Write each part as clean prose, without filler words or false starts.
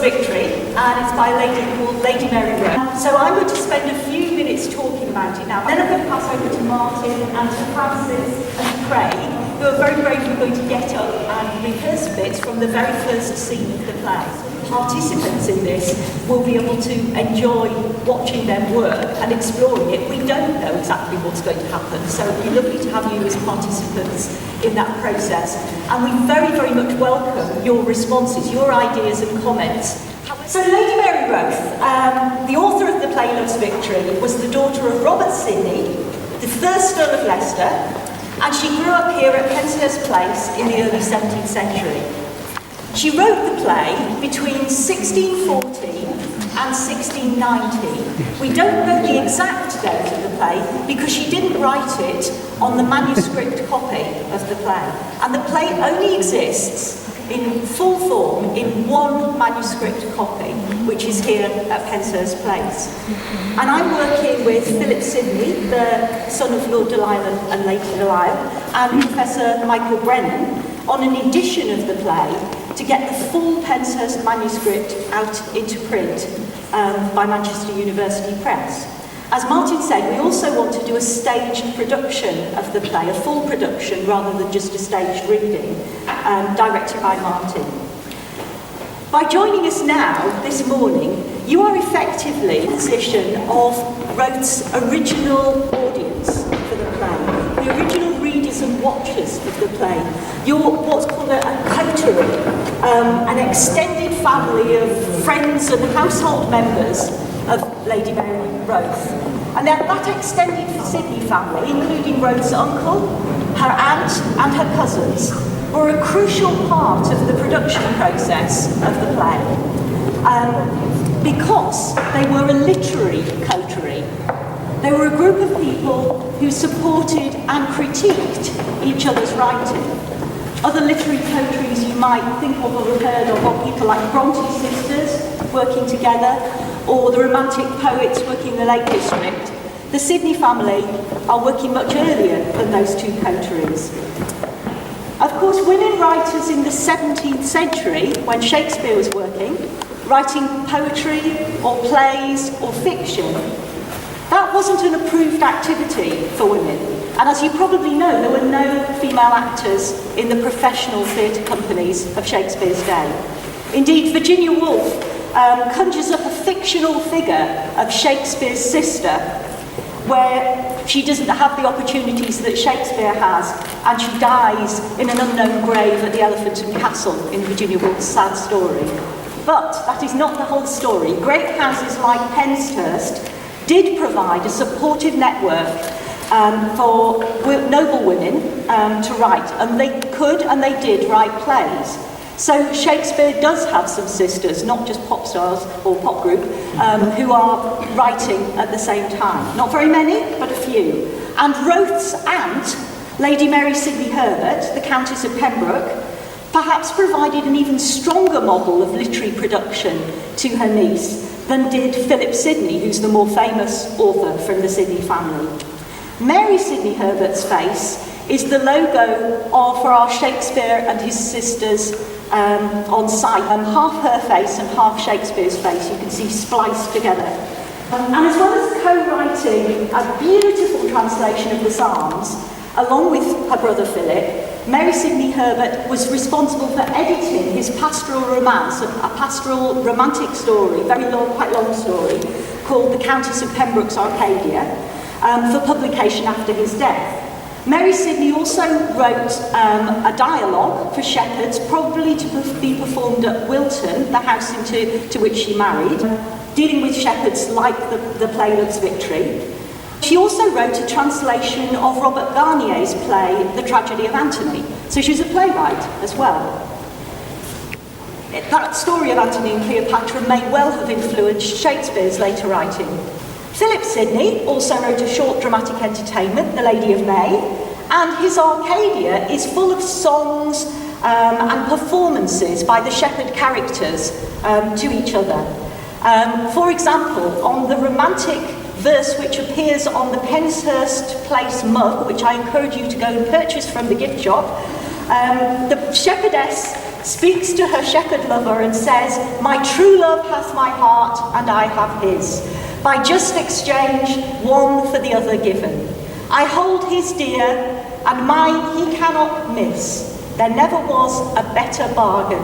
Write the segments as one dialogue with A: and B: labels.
A: Victory, and it's by a lady called Lady Mary Wroth. So I'm going to spend a few minutes talking about it now. Then I'm going to pass over to Martin and to Francis and to Craig, who are very bravely going to get up and rehearse bits from the very first scene of the play. Participants in this will be able to enjoy watching them work and exploring it. We don't know exactly what's going to happen, so it'd be lovely to have you as participants in that process. And we very, very much welcome your responses, your ideas and comments. So Lady Mary Wroth, the author of the play Love's Victory, was the daughter of Robert Sidney, the first Earl of Leicester, and she grew up here at Penshurst Place in the early 17th century. She wrote the play between 1640 and 1690. We don't know the exact date of the play because she didn't write it on the manuscript copy of the play. And the play only exists in full form in one manuscript copy, which is here at Penshurst Place. And I'm working with Philip Sidney, the son of Lord Delisle and Lady Delisle, and Professor Michael Brennan, on an edition of the play to get the full Penshurst manuscript out into print by Manchester University Press. As Martin said, we also want to do a staged production of the play, a full production rather than just a staged reading, directed by Martin. By joining us now, this morning, you are effectively in the position of Wroth's original audience for the play, the original readers and watchers of the play. You're what's called a coterie, an extended family of friends and household members of Lady Mary Wroth. And that extended Sidney family, including Wroth's uncle, her aunt and her cousins, were a crucial part of the production process of the play because they were a literary coterie. They were a group of people who supported and critiqued each other's writing. Other literary coteries you might think of or have heard of are people like Bronte sisters working together, or the Romantic poets working in the Lake District. The Sidney family are working much earlier than those two coteries. Of course, women writers in the 17th century, when Shakespeare was working, writing poetry or plays or fiction, that wasn't an approved activity for women. And as you probably know, there were no female actors in the professional theatre companies of Shakespeare's day. Indeed, Virginia Woolf conjures up a fictional figure of Shakespeare's sister, where she doesn't have the opportunities that Shakespeare has, and she dies in an unknown grave at the Elephant and Castle in Virginia Woolf's sad story. But that is not the whole story. Great houses like Penshurst did provide a supportive network for noble women to write, and they could and they did write plays. So Shakespeare does have some sisters, not just pop stars or pop group, who are writing at the same time. Not very many, but a few. And Wroth's aunt, Lady Mary Sidney Herbert, the Countess of Pembroke, perhaps provided an even stronger model of literary production to her niece than did Philip Sidney, who's the more famous author from the Sidney family. Mary Sidney Herbert's face is the logo for our Shakespeare and his sisters on site. Half her face and half Shakespeare's face you can see spliced together. And as well as co-writing a beautiful translation of the Psalms, along with her brother Philip, Mary Sidney Herbert was responsible for editing his pastoral romance, a pastoral romantic story, very long, quite long story, called The Countess of Pembroke's Arcadia, for publication after his death. Mary Sidney also wrote a dialogue for shepherds, probably to be performed at Wilton, the house to which she married, dealing with shepherds like the play Love's Victory. She also wrote a translation of Robert Garnier's play, The Tragedy of Antony. So she was a playwright as well. That story of Antony and Cleopatra may well have influenced Shakespeare's later writing. Philip Sidney also wrote a short dramatic entertainment, The Lady of May, and his Arcadia is full of songs and performances by the shepherd characters to each other. For example, on the romantic verse which appears on the Penshurst Place mug, which I encourage you to go and purchase from the gift shop, the shepherdess speaks to her shepherd lover and says, "My true love hath my heart, and I have his. By just exchange, one for the other given. I hold his dear, and mine he cannot miss. There never was a better bargain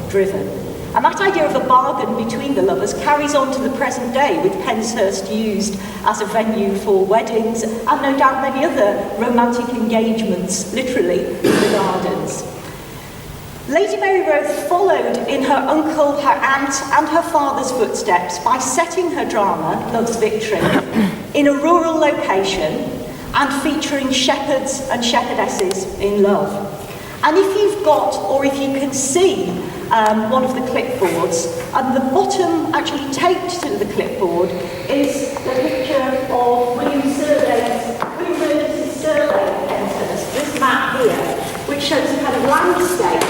A: driven." And that idea of a bargain between the lovers carries on to the present day, with Penshurst used as a venue for weddings and no doubt many other romantic engagements, literally, in the gardens. Lady Mary Wroth followed in her uncle, her aunt and her father's footsteps by setting her drama, Love's Victory, in a rural location and featuring shepherds and shepherdesses in love. And if you've got, or if you can see one of the clipboards, and the bottom actually taped to the clipboard is the picture of William Burgess's survey of Penshurst, this map here, which shows a kind of landscape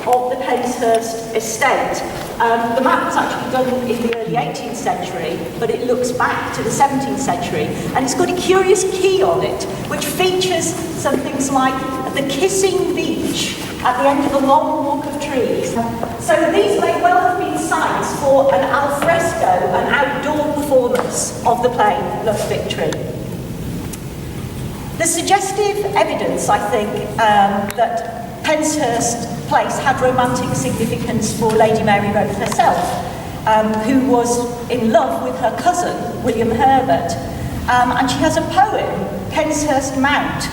A: of the Penshurst estate. The map was actually done in the early 18th century, but it looks back to the 17th century, and it's got a curious key on it, which features some things like the kissing beach at the end of a long walk of trees. So these may well have been sites for an alfresco, an outdoor performance of the play Love's Victory. There's suggestive evidence, I think, that Penshurst Place had romantic significance for Lady Mary Wroth herself, who was in love with her cousin, William Herbert. And she has a poem, Penshurst Mount,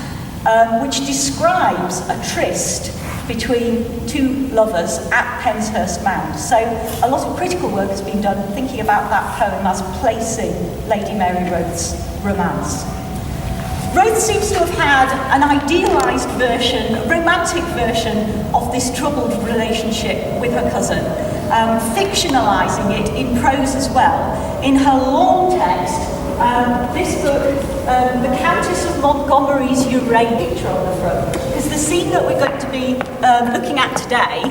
A: which describes a tryst between two lovers at Penshurst Mount. So a lot of critical work has been done thinking about that poem as placing Lady Mary Wroth's romance. Wroth seems to have had an idealised version, a romantic version of this troubled relationship with her cousin, fictionalising it in prose as well. In her long text, this book, The Countess of Montgomery's Urania, picture on the front, because the scene that we're going to be looking at today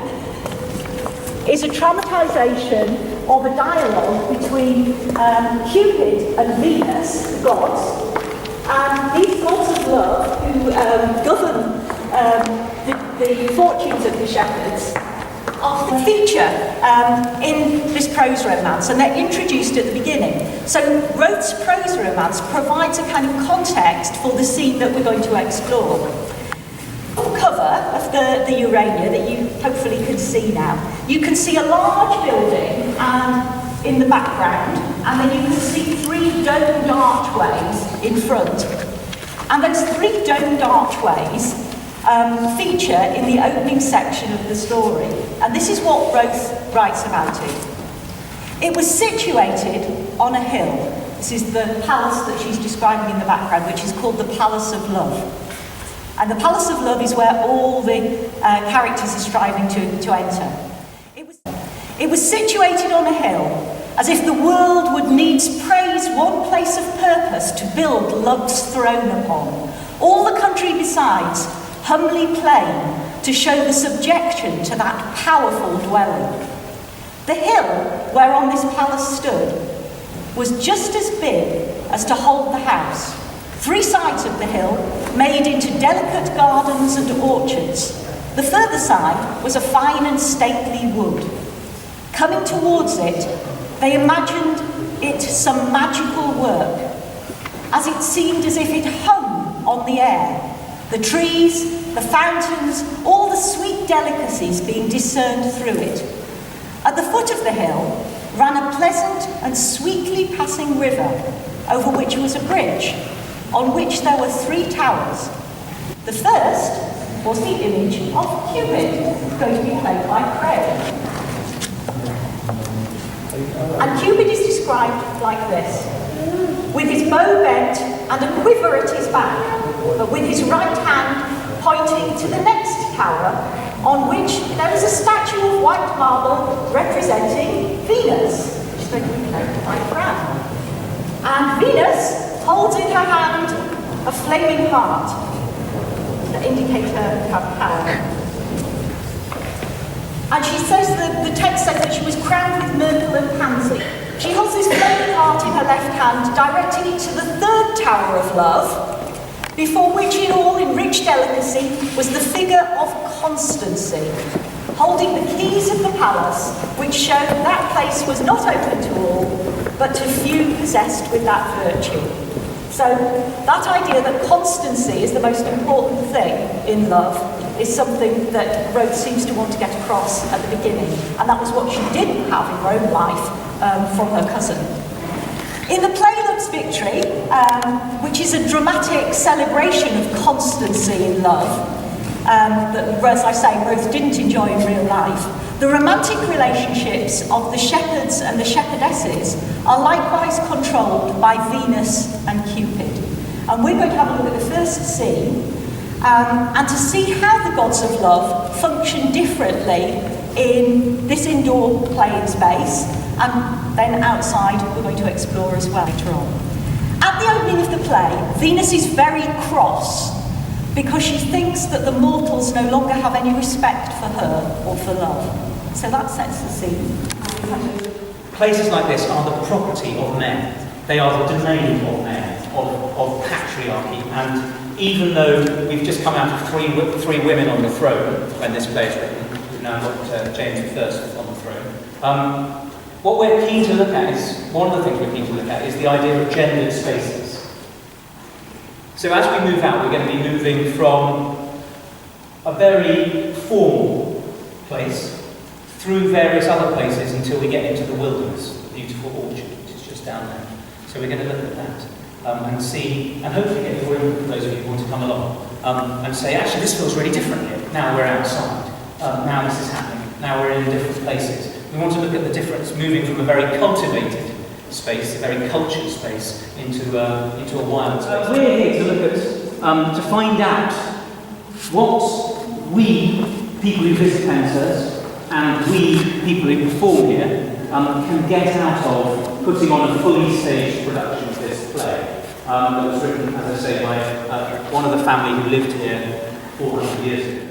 A: is a dramatisation of a dialogue between Cupid and Venus, the gods. And these gods of love, who govern the fortunes of the shepherds, are the feature in this prose romance, and they're introduced at the beginning. So Wroth's prose romance provides a kind of context for the scene that we're going to explore. On the cover of the Urania that you hopefully can see now, you can see a large building in the background, and then you can see three domed archways in front. And those three domed archways feature in the opening section of the story. And this is what Wroth writes about it. It was situated on a hill. This is the palace that she's describing in the background, which is called the Palace of Love. And the Palace of Love is where all the characters are striving to enter. It was situated on a hill, as if the world would needs praise one place of purpose to build love's throne upon. All the country besides, humbly plain, to show the subjection to that powerful dwelling. The hill whereon this palace stood was just as big as to hold the house. Three sides of the hill made into delicate gardens and orchards. The further side was a fine and stately wood. Coming towards it, they imagined it some magical work, as it seemed as if it hung on the air, the trees, the fountains, all the sweet delicacies being discerned through it. At the foot of the hill ran a pleasant and sweetly passing river, over which was a bridge, on which there were three towers. The first was the image of Cupid, going to be played by Craig. And Cupid is described like this, with his bow bent and a quiver at his back, but with his right hand pointing to the next tower, on which there is a statue of white marble representing Venus, which is going to be played by Fran. And Venus holds in her hand a flaming heart that indicates her power. And she says that the text says that she was crowned with myrtle and pansy. She holds this flaming heart in her left hand, directing it to the third tower of love, before which in all, in rich delicacy, was the figure of constancy, holding the keys of the palace, which showed that place was not open to all, but to few possessed with that virtue. So that idea that constancy is the most important thing in love is something that Wroth seems to want to get across at the beginning, and that was what she didn't have in her own life from her cousin. In the play Love's Victory, which is a dramatic celebration of constancy in love, that, as I say, Wroth didn't enjoy in real life, the romantic relationships of the shepherds and the shepherdesses are likewise controlled by Venus and Cupid. And we're going to have a look at the first scene, and to see how the gods of love function differently in this indoor playing space, and then outside we're going to explore as well later on. At the opening of the play, Venus is very cross because she thinks that the mortals no longer have any respect for her or for love. So that sets the scene.
B: Places like this are the property of men. They are the domain of men, of patriarchy. And even though we've just come out of three women on the throne when this play is written, we've now got James I on the throne. What we're keen to look at is, one of the things we're keen to look at is the idea of gendered spaces. So as we move out, we're going to be moving from a very formal place through various other places until we get into the wilderness, the beautiful orchard, which is just down there. So we're going to look at that and see, and hopefully get your input, those of you who want to come along, and say, actually, this feels really different here. Now we're outside. Now this is happening. Now we're in different places. We want to look at the difference, moving from a very cultivated space, a very cultured space, into a wild space. We're here to look at, to find out what we, people who visit Penshurst, and we, people who perform here, can get out of putting on a fully staged production of this play. That was written, as I say, by one of the family who lived here 400 years ago.